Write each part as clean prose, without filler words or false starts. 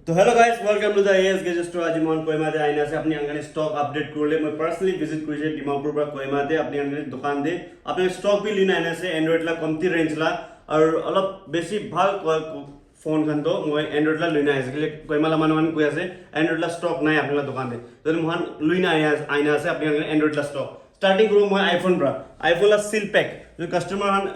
तो hello guys welcome to the AS gadget store आज मन कोहिमा दे आइना से अपनी अंगने स्टॉक अपडेट करले मैं पर्सनली विजिट करिसे डिमापुर पर कोहिमा दे अपनी अंगने दुकान दे अपने स्टॉक भी लिन आइना से एंड्रॉइड ला कमती रेंज ला और अलग बेसी भाग फोन खन तो मैं एंड्रॉइड ला लिन आइसे के कोहिमा ला मानवन कोइ আছে एंड्रॉइड ला स्टॉक নাই अपने ला दुकान दे तो मोहन लिन आइना से अपनी अंगने एंड्रॉइड ला स्टॉक स्टार्टिंग करू मैं आईफोन ब्रा आईफोन ला सील पैक जो कस्टमर हन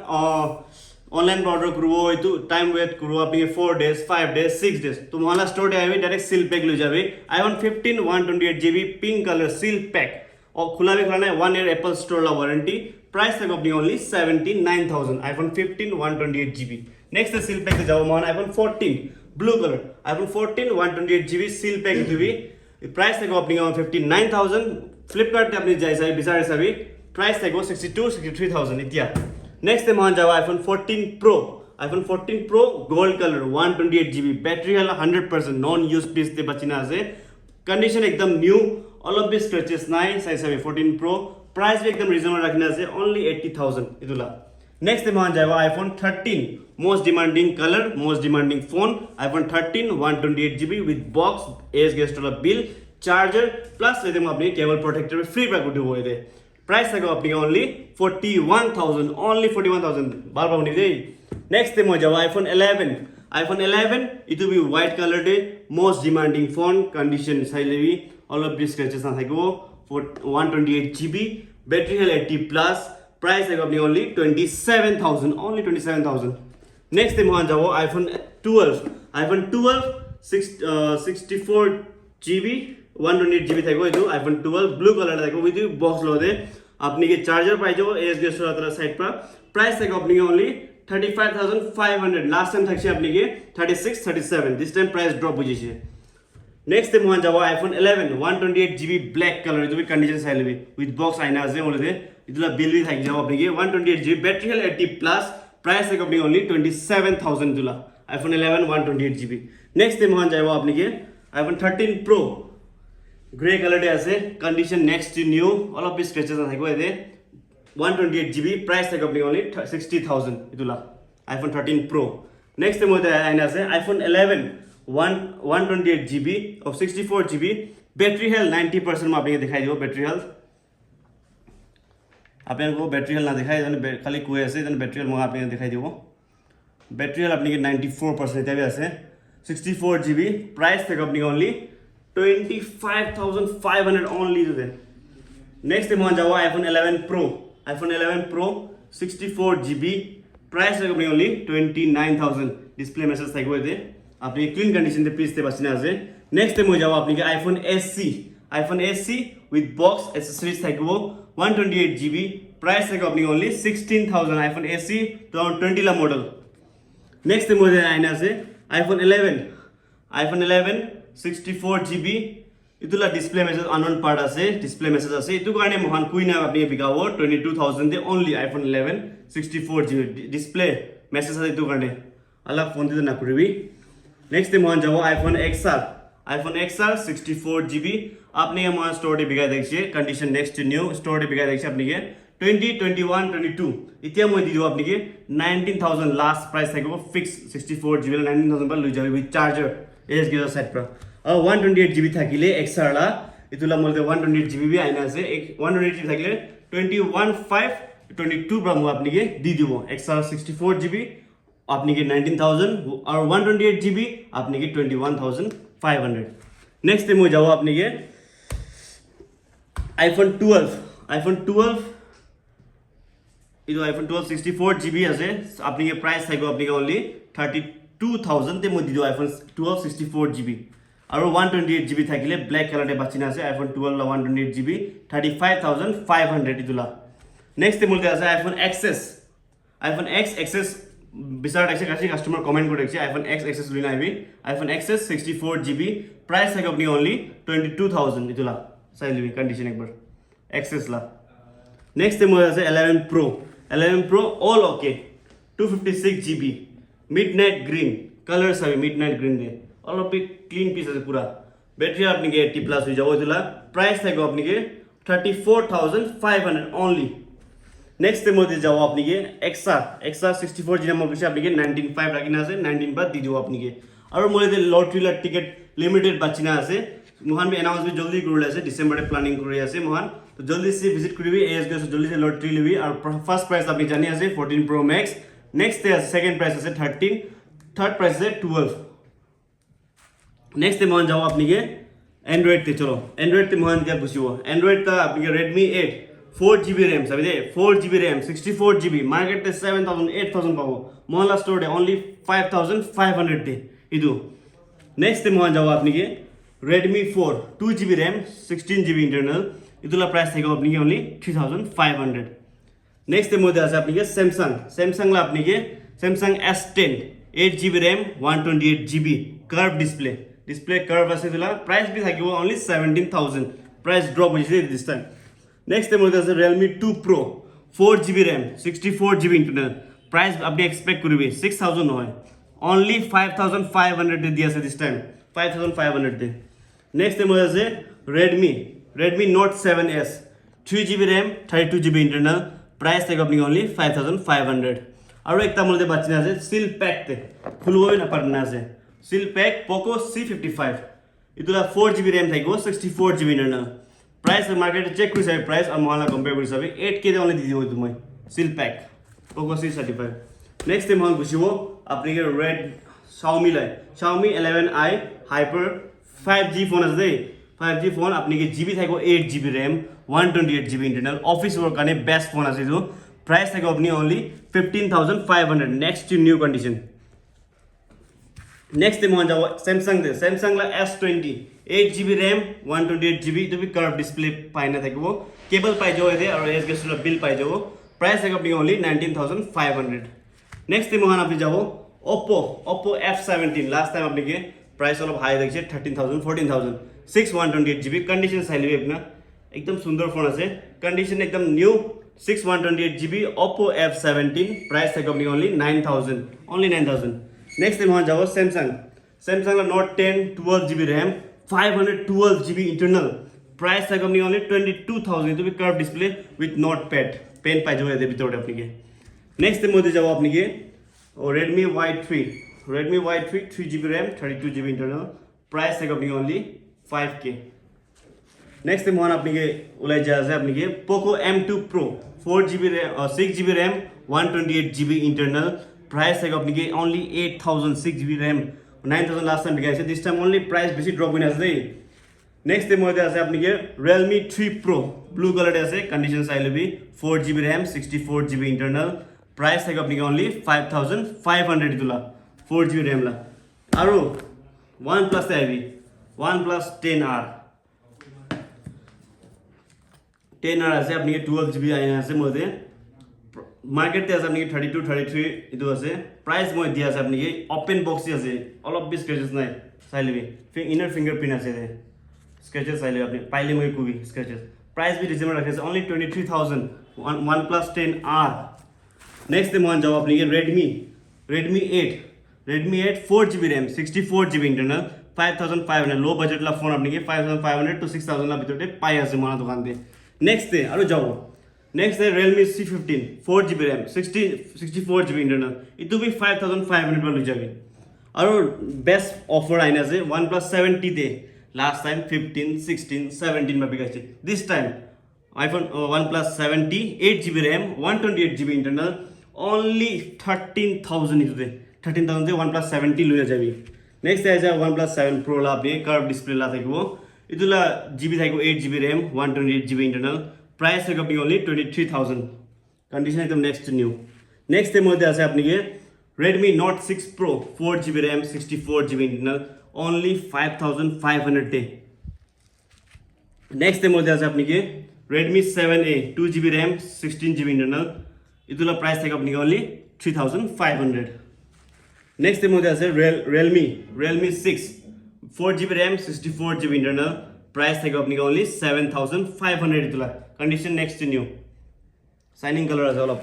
ऑनलाइन ऑर्डर करो ये तो टाइम वेट करो अपनी 4 days 5 days 6 days तो मोहला स्टोर दे आवे डायरेक्ट सील पैक ले जावे iPhone 15 128GB pink colour seal pack और खुला भी करना है 1 year एप्पल स्टोर ला वारंटी प्राइस तक अपनी only 79000 iPhone 15 128GB next seal pack पे जाओ मोहन iPhone 14 blue colour iPhone 14 128GB seal pack दिबी प्राइस तक अपनी 59000 फ्लिपकार्ट पे अपनी जाइसा बिचारे सभी प्राइस तक 62 63000 इतिया नेक्स्ट टाइम मान जाओ iPhone 14 Pro gold colour 128GB battery वाला 100% नॉन यूज पीस ते बचिना से कंडीशन एकदम new all of this scratches नाइ साइज 14 Pro प्राइस भी एकदम रीजनेबल रखना से ओनली 80000 इतुला नेक्स्ट टाइम मान जाओ iPhone 13 most demanding colour most demanding phone iPhone 13 128GB with box S guest वाला बिल चार्जर प्लस एकदम अपनी केबल प्रोटेक्टर फ्री पैक उठे हुए थे प्राइस तक अपनी ओनली 41000 ओनली 41000 बार बार नहीं दे नेक्स्ट टाइम हो जाओ आईफोन 11 इट भी white colour the most demanding phone condition साइलेवी ऑल ऑफ दिस स्क्रैचेस ना थाको 128GB battery health 80 plus price तक अपनी ओनली 27000 ओनली 27000 नेक्स्ट टाइम हो जाओ आईफोन 12 64GB 128GB থাকো এটো আইফোন 12 ব্লু কালার থাকো উইথ বক্স লদে আপনি কি চার্জার পাই যাবো এসডি সোলাতরা সাইড পর প্রাইস থাকো আপনি ওনলি 35500 লাস্ট টাইম থাকছে আপনি কি 36 37 দিস টাইম প্রাইস ড্রপ হইছে নেক্সট টাইম ওয়ান যাবো আইফোন 11 128GB ব্ল্যাক কালার এটো কন্ডিশন সাইলেবি উইথ বক্স আইনা আছে ওলদে ইতলা বিল বি থাকি যাবো আপনি কি 128GB battery health 80 plus price থাকো আপনি ওনলি 27000 দিলা iPhone 11 128GB next time one যাবো আপনি কি আইফোন 13 Pro ग्रे कलर दे আছে condition next to new all of this scratches থাকো এতে 128GB प्राइस থাকো আপনি ओनली 60000 ইতুলা आईफोन 13 Pro नेक्स्ट মতে আইনা আছে आईफोन 11 128GB और 64GB बैटरी हेल्थ 90% में आपको दिखाई दियो बैटरी हेल्थ आपको बैटरी हेल्थ ना दिखाई जाने खाली कोई আছে জান बैटरी हेल्थ মই आपको दिखाई दियो बैटरी हेल्थ आपको 94% এটা আছে 64GB प्राइस থাকো আপনি only 25500 only today next time on जाओ iPhone 11 Pro 64GB price है अपनी only 29000 display message থাকবে এতে আপনি ক্লিন কন্ডিশন তে পিস তে বাসিনা আছে নেক্সট টাইম যাও আপনি কি iPhone SC with box accessories থাকবে 128GB price থাকবে আপনি only 16000 iPhone SC 2020 লা মডেল নেক্সট টাইম আইনা আছে iPhone 11 64GB इतुला डिस्प्ले मैसेज अननोन पार्ट আছে डिस्प्ले मैसेज আছে इतु কাৰণে মহান কুইনা আপনি বিকাব 22000 দে only iPhone 11 64GB display message আছে इतु কাৰণে अलग फोन দিতে না কৰিবি नेक्स्ट মহান যাব आईफोन XR 64GB আপনি আমার স্টোরে বিকাই দেখছে কন্ডিশন নেক্সট নিউ স্টোরে বিকাই দেখছে আপনি কে 20 21 22 ইতিয়া মই দিও আপনি কে 19000 লাস্ট প্রাইস থাকবো ফিক্স 64GB 19000 पर লৈ যাবে উইথ চার্জার एस गेजर साइड पर और 128GB থাকিলে XR ला इतुला मोलते 128GB भी आइना আছে 128GB থাকিলে 21522 पर मु आपनी के दी दिबो XR 64GB आपनी के 19000 और 128GB आपनी के 21500 नेक्स्ट टाइम हो जाओ आपनी के आईफोन 12 इतो आईफोन 12 64GB আছে आपनी के प्राइस থাকবে आपनी के ओनली 32000 ते মই দিও आईफोन 12 64GB और 128GB থাকিলে ব্ল্যাক কালারে বাচিনা আছে आईफोन 12 ला 128GB 35500 ইতুলা নেক্সট মলতে আছে आईफोन X एक्सेस বিচার আছে কাস্টমার কমেন্ট করে দেখছি आईफोन X एक्सेस লইনা আইবি आईफोन XS 64GB প্রাইস থাকে আপনি ओनली 22000 ইতুলা সাইলিবি কন্ডিশন একবার एक्सेस ला नेक्स्ट মলতে আছে 11 Pro all okay 256GB midnight green colour सभी मिडनाइट ग्रीन दे all of it clean piece है पूरा बैटरी अपनी के 80 प्लस हो जाओ दिला प्राइस থাকো আপনি के 34500 ओनली नेक्स्ट মধ্যে যাও আপনি के XR 64GB নাম বলছি আপনি के 195 রাখিনা আছে 19 বাদ দি দিও আপনি के আৰু মই যে লটাৰীৰ টিকেট লিমিটেড বাচিনা আছে মোহান বি এনাউন্সমেন্ট জলদি কৰি আছে ডিসেম্বৰে প্ল্যানিং কৰি আছে মোহান তো জলদি সে ভিজিট কৰিবি এএস গেছ জলদি সে লটাৰী লবি আৰু ফার্স্ট প্রাইস আপনি জানি আছে 14 Pro Max নেক্সট আছে সেকেন্ড প্রাইস আছে 13 থার্ড প্রাইস আছে 12 नेक्स्ट मोहन जाओ अपनी के एंड्रॉइड ते चलो एंड्रॉइड ते मोहन क्या पूछियो एंड्रॉइड ता अपनी के Redmi 8 4GB RAM सभी दे 4GB RAM 64GB मार्केट ते 7000 8000 पाओ मोहनला स्टोर दे ओनली 5500 ते इदु नेक्स्ट ते मोहन जाओ अपनी के Redmi 4 2GB RAM 16GB internal इदुला प्राइस थे अपनी के ओनली 3500 नेक्स्ट ते मोहन जाओ अपनी के Samsung ला अपनी के Samsung S10 8GB RAM 128GB curved display curve আছে দিলা প্রাইস বি থাকিব only 17000 প্রাইস ড্রপ হইছে দিস টাইম নেক্সট টাইম আছে Realme 2 Pro 4GB RAM 64GB internal price আপনি এক্সপেক্ট করিবে 6000 নহয় only 5500 দে দি আছে দিস টাইম 5500 দে নেক্সট টাইম আছে Redmi Note 7s 3GB RAM 32GB internal price থাকবে আপনি only 5500 আৰু একটা মধ্যে বাচিনা আছে সিল প্যাক তে খুলবই না পারনা আছে seal pack Poco C55 ইতুলা 4GB RAM থাকবো 64GB ইন্টারনাল প্রাইস মার্কেটে চেক কৰি চাই প্ৰাইস আৰু মহালা কম্পেয়াৰ কৰি চাবি 8K দে অনলি দি দিব তুমি seal pack Poco C35 next time মহান গুছিব আপনি কে রেড Xiaomi 11i Hyper 5G phone আছে দেই 5G ফোন আপনি কে জিবি থাকবো 8GB RAM 128GB internal office work কানে বেস্ট ফোন আছে जो प्राइस থাকবে আপনি only 15500 next new condition next मोहन जाओ Samsung ला S20 8GB RAM 128GB तो भी कर्व डिस्प्ले पाइना থাকিব केबल पाइ जाओ एदे और एस गेस बिल पाइ जाओ प्राइस থাকবে আপনি only 19500 नेक्स्ट मोहन আপনি যাও Oppo F17 लास्ट टाइम আপনি के प्राइस অলপ হাই দেখিছে 13000 14000 6128GB कंडीशन চাইলে আপনি एकदम सुंदर फोन আছে कंडीशन एकदम new 6128GB Oppo F17 price है कंपनी only 9000 नेक्स्ट टाइम वहां जाओ Samsung ला Note 10 12GB RAM 512GB internal price है कंपनी only 22000 तो भी curve display with notepad pen पाइ जाओ एदे भितर अपनी के नेक्स्ट टाइम मोदे जाओ अपनी के Redmi Y3 3GB RAM 32GB internal price है कंपनी only 5K नेक्स्ट टाइम वहां अपनी के उलाई जा আছে अपनी के Poco M2 Pro 4GB RAM 6GB RAM 128GB internal price है अपनी के only 8000 6GB RAM 9000 last time बिकाइছে दिस टाइम only प्राइस बेसी ड्रप हुन আছে नेक्स्ट टाइम মধ্যে আছে আপনি के Realme 3 Pro ব্লু কালার আছে कंडीशन চাইলেবি 4GB RAM 64GB internal price है अपनी के only 5500 দিলা 4GB RAM ला আৰু OnePlus আইবি OnePlus 10R আছে আপনি 12GB আইনা আছে মধ্যে মার্কেট তে আছে আপনি 32 33 ইদু আছে প্রাইস মই দিয়া আছে আপনি ওপেন বক্স আছে অল অফ বি স্ক্র্যাচেস নাই চাইলেবি ইনার ফিঙ্গারপ্রিন্ট আছে দে স্ক্র্যাচেস চাইলে আপনি পাইলে মই কুবি স্ক্র্যাচেস প্রাইস বি রিজনেবল রাখছে only 23000 OnePlus 10R नेक्स्ट मोहन जाओ अपनी के Redmi 8 4GB RAM 64GB internal 5500 low budget ला फोन अपनी के 5500 to 6000 ला भितरते पाइ আছে মনা দোকান দে नेक्स्ट है আৰু যাও नेक्स्ट है Realme C15 4GB RAM 64GB internal इतु भी 5500 पर লৈ যাবি আৰু বেস্ট অফার আইনা আছে OnePlus 70 তে লাস্ট টাইম 15 16 17 में बिकाइছে this time iPhone OnePlus 70 8GB RAM 128GB internal only 13000 इतु दे 13000 से OnePlus 70 লৈ যাবি नेक्स्ट है OnePlus 7 Pro ला আপনি कर्व डिस्प्ले ला থাকিব इतुला जीबी थाइको 8GB RAM 128GB internal price है अपनी only 23000 कंडीशन एकदम नेक्स्ट मध्य আছে আপনি के Redmi Note 6 Pro 4GB RAM 64GB internal only 5500 दे नेक्स्ट मध्य আছে আপনি के Redmi 7A 2GB RAM 16GB internal इतुला प्राइस है अपनी only 3500 नेक्स्ट मध्य আছে Realme 6 4GB RAM 64GB internal price थे अपनी only 7500 इतुला condition next new shining colour আছে অলপ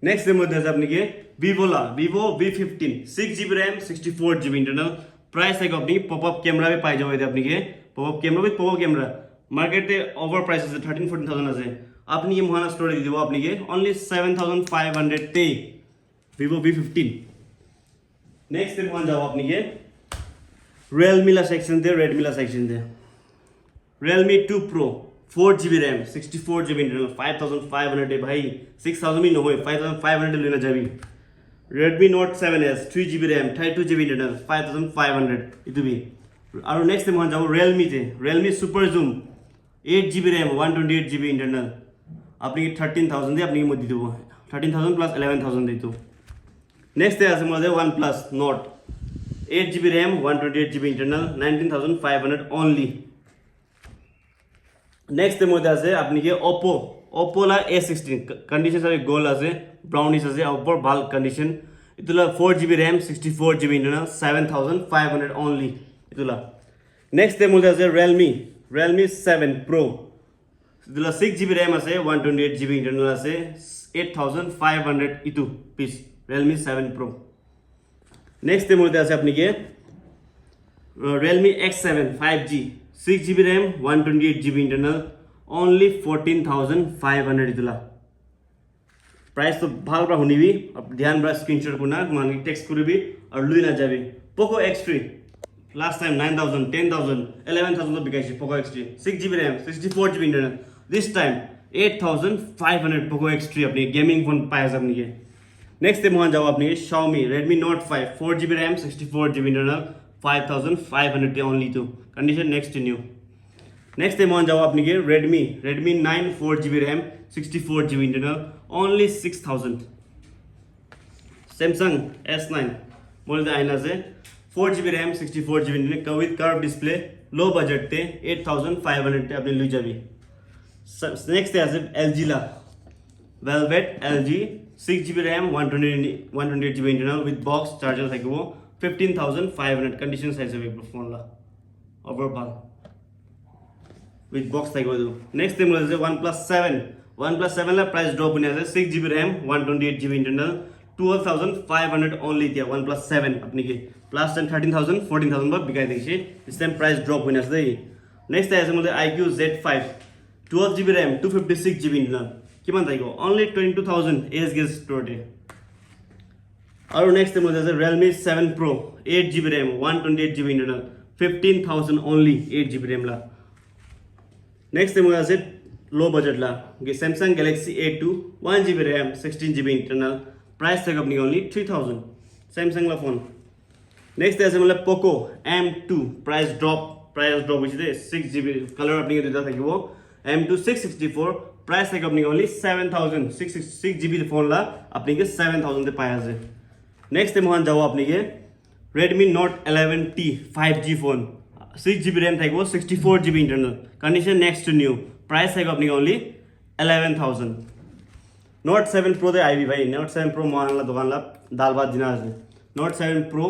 नेक्स्ट মধ্যে আছে আপনি के Vivo V15 6GB RAM 64GB internal price थे अपनी पॉपअप कैमरा भी पाइ जाओ अपनी के popup camera market over price আছে 13-14,000 আছে আপনি ये মহানা স্টোরে দি দিব আপনি के only 7500 তে Vivo V15 नेक्स्ट पे मान जाओ अपनी ये Realme ला सेक्शन दे Redmi ला सेक्शन दे Realme 2 Pro 4GB RAM 64GB internal 5500 है भाई 6000 भी न होए 5500 लेना जाबी Redmi Note 7s 3GB RAM 32GB internal 5500 इतु भी और नेक्स्ट पे मान जाओ Realme थे Realme Super Zoom 8GB RAM 128GB internal अपनी 13000 दे अपनी मत दीदो 13000 प्लस 11000 दे तो नेक्स्ट है मुझे OnePlus Nord 8GB RAM 128GB internal 19500 only next मुझे আছে আপনি কি Oppo লা A16 कंडीशन सारे गोल আছে ब्राउनिश আছে Oppo ভাল कंडीशन इतुला 4GB RAM 64GB internal 7500 only इतुला नेक्स्ट मुझे আছে Realme 7 Pro इतुला 6GB RAM আছে 128GB इंटरनल আছে 8500 इतु पीस Realme 7 Pro नेक्स्ट मुझे আছে আপনি কি Realme X7 5G 6GB RAM 128GB internal only 14500 इतुला प्राइस तो भाल बरा हुनी भी अब ध्यान बरा स्क्रीनशॉट कुना मान टेक्स्ट करिबी और लुई ना जाबी Poco X3 लास्ट टाइम 9000 10000 11000 तो बिकाइছে Poco X3 6GB RAM 64GB internal this time 8500 Poco X3 अपनी गेमिंग फोन पाए अपनी के नेक्स्ट पे मान जाओ अपनी Xiaomi Redmi Note 5 4GB RAM 64GB internal 5500 के ओनली तो कंडीशन नेक्स्ट न्यू नेक्स्ट पे मान जाओ अपनी के Redmi 9 4GB RAM 64GB internal only 6000 Samsung S9 मोल दे आइना से 4GB RAM 64GB internal with curve display low budget ते 8500 ते अपनी लुई जाबी नेक्स्ट है LG ला Velvet LG 6GB RAM 128GB internal with box charger থাকিব 15500 कंडीशन साइज है फोन ला ओवरऑल with box থাকিব দो नेक्स्ट टाइम আছে OnePlus 7 ला प्राइस ड्रॉप होने আছে 6GB RAM 128GB internal 12500 only दिया OnePlus 7 अपनी के प्लस 13000 14000 पर बिकाई देखिए इस टाइम प्राइस ड्रॉप होने আছে नेक्स्ट है मुझे IQ Z5 12GB RAM 256GB internal किमान थाइको ओनली 22000 एस गेस स्टोर और नेक्स्ट मुझे আছে Realme 7 Pro 8GB RAM 128GB internal 15000 only 8GB RAM ला नेक्स्ट मुझे আছে लो बजट ला Samsung Galaxy A2 1GB RAM 16GB internal price थाइको अपनी ओनली 3000 Samsung ला फोन नेक्स्ट আছে मुझे Poco M2 प्राइस ड्रॉप होइছে 6GB कलर अपनी दुटा থাকিব M2 664 प्राइस थाइको अपनी ओनली 7000 6GB फोन ला अपनी के 7000 ते पाया আছে नेक्स्ट मोहन जाओ अपनी के Redmi Note 11T 5G phone 6GB RAM थाइको 64GB internal condition next to new price थाइको अपनी ओनली 11000 Note 7 Pro दे आईबी भाई Note 7 Pro मोहन ला दुकान ला दाल भात दिना আছে Note 7 Pro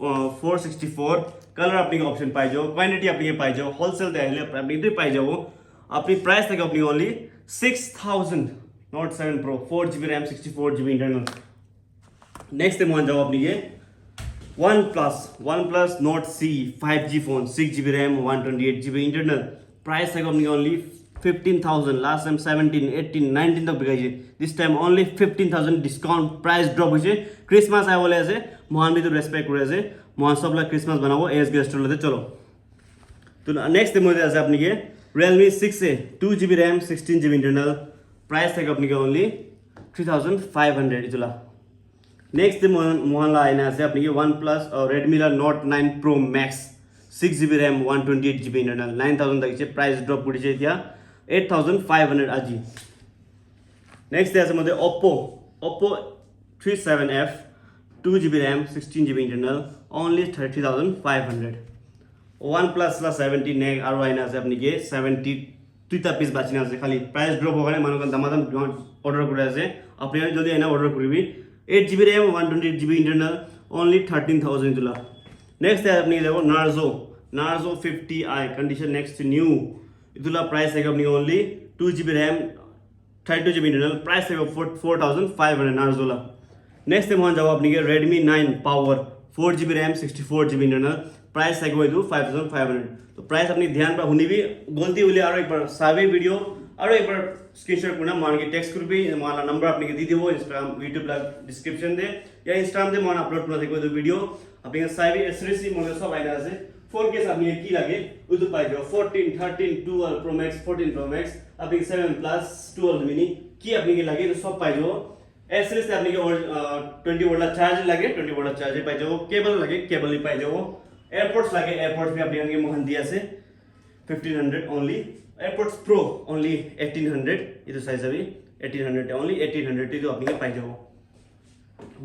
464 कलर अपनी के ऑप्शन पाई जाओ क्वांटिटी अपनी के पाई जाओ होलसेल दे ले अपनी इधर पाई जाओ अपनी प्राइस थाइको अपनी only 6000 Note 7 Pro 4GB RAM 64GB internal next मोहन जाओ अपनी ये OnePlus Nord C 5G phone 6GB RAM 128GB internal price थाइको अपनी ओनली 15000 लास्ट टाइम 17 18 19 तक बिकाइছে this time only 15000 discount price drop होइছে क्रिसमस आइ बोले আছে मोहन भी तो रेस्पेक्ट करे আছে मोहन सबला क्रिसमस बनाबो एस गेस्ट लेते चलो तो नेक्स्ट मुझे আছে अपनी के Realme 6A 2GB RAM 16GB internal price थाइको अपनी के ओनली 3500 इतुला नेक्स्ट मोहन ला आइना আছে अपनी के OnePlus और Redmi ला Note 9 Pro Max 6GB RAM 128GB internal 9000 तक प्राइस ड्रॉप কৰিছে এতিয়া 8500 আজি नेक्स्ट আছে मुझे Oppo 37F 2GB RAM 16GB internal only 30500 OnePlus ला 70 नेक और आइना আছে अपनी के 70 দুইটা পিস বাচিনা আছে খালি প্রাইস ড্রপ হওয়ার কারণে মানুষ দামাদাম অর্ডার করে আছে আপনি যদি এনা অর্ডার করবি 8GB RAM 128GB internal only 13000 तुला नेक्स्ट है अपनी देखो Narzo 50i condition next new इतुला प्राइस है अपनी only 2GB RAM 32GB internal price है 4500 Narzo ला नेक्स्ट मोहन जाओ अपनी के Redmi 9 Power 4GB RAM 64GB internal price है 5500 तो प्राइस अपनी ध्यान पर हुनी भी गलती हुई और एक बार सावे वीडियो আৰু একবাৰ স্ক্ৰীনশ্বট কৰি মই টেক্সট কৰিবি মই নম্বৰ আপোনাক দি দিব ইনষ্টাগ্ৰাম ইউটিউব লা ডিসক্ৰিপশন দে या ইনষ্টাগ্ৰাম দে মই আপলোড কৰি থাকিব ভিডিও আপোনাক চাইবি এছৰিসি মই সব আইনা আছে 4K আপনি কি লাগে উটো পাই যাব 14 13 12 Pro Max 14 Pro Max আপনি 7 Plus 12 mini কি আপনি কি লাগে সব পাই যাব এছরিস আপনি 20 ওয়াট চার্জ লাগে 20 ওয়াট চার্জ পাই যাব কেবল লাগে কেবল পাই যাব এয়ারপোর্টস লাগে এয়ারপোর্টস भी আপনি মোহন দি আছে 1500 only AirPods Pro only 1800 ಇದು ಸೈಜ್ ಅವಿ 1800 only 1800 ಇದು आपने पाई जाओ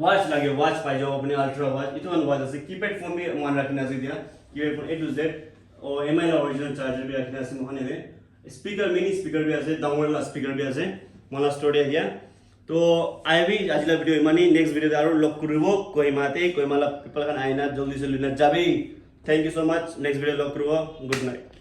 वॉच लगे वॉच पाई जाओ अपने अल्ट्रा वॉच इतो वन वॉच আছে कीपैड फोन भी मान रखना से दिया keypad phone A to Z और MI ला ओरिजिनल चार्जर भी रखना से मोहने में स्पीकर मिनी स्पीकर भी আছে डाउनलोड ला स्पीकर भी আছে मला स्टोरी गया तो आई भी आजला वीडियो इमानी नेक्स्ट वीडियो दारो लॉक करिवो कोहिमाते कोहिमाला पिपल खान आइना जल्दी से लिना जाबे thank you so much next video lock करिवो गुड नाइट